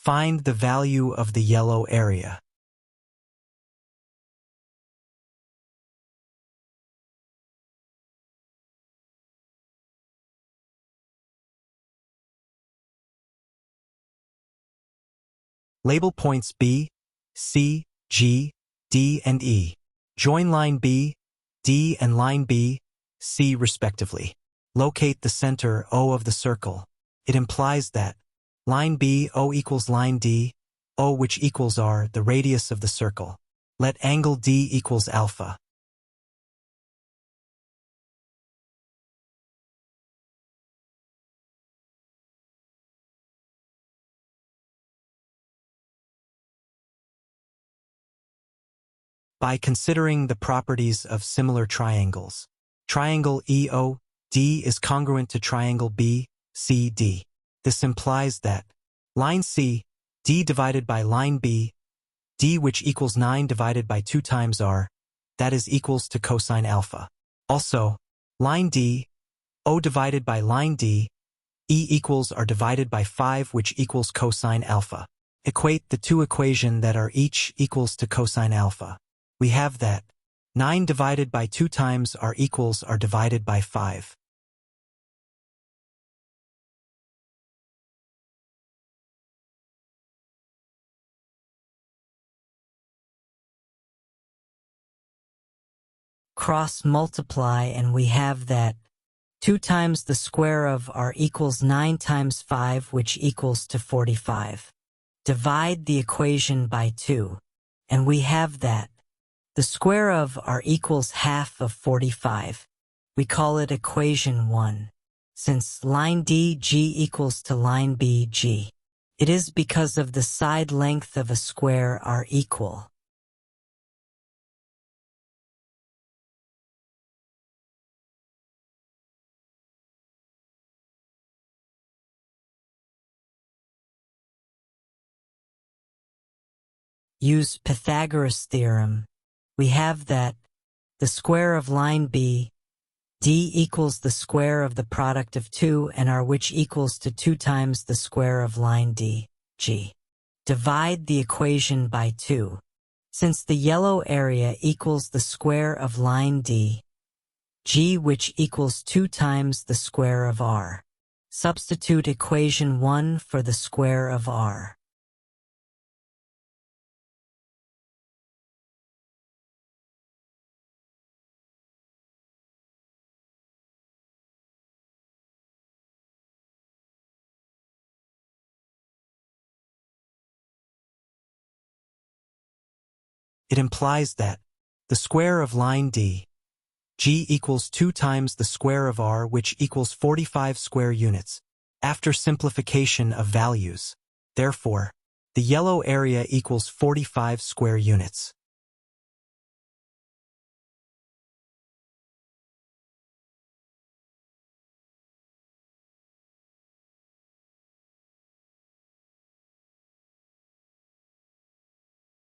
Find the value of the yellow area. Label points B, C, G, D, and E. Join line B, D, and line B, C respectively. Locate the center O of the circle. It implies that line B, O equals line D, O which equals R, the radius of the circle. Let angle D equals alpha. By considering the properties of similar triangles, triangle EOD is congruent to triangle BCD. This implies that line C, D divided by line B, D which equals 9 divided by 2 times R, that is equals to cosine alpha. Also, line D, O divided by line D, E equals R divided by 5 which equals cosine alpha. Equate the two equations that are each equals to cosine alpha. We have that 9 divided by 2 times R equals R divided by 5. Cross multiply and we have that 2 times the square of R equals 9 times 5 which equals to 45. Divide the equation by 2 and we have that the square of R equals half of 45. We call it equation 1. Since line DG equals to line BG, it is because of the side length of a square are equal. Use Pythagoras theorem. We have that the square of line B, D equals the square of the product of 2 and R which equals to 2 times the square of line D, G. Divide the equation by 2. Since the yellow area equals the square of line D, G which equals 2 times the square of R. Substitute equation 1 for the square of R. It implies that the square of line D, G equals 2 times the square of R which equals 45 square units, after simplification of values. Therefore, the yellow area equals 45 square units.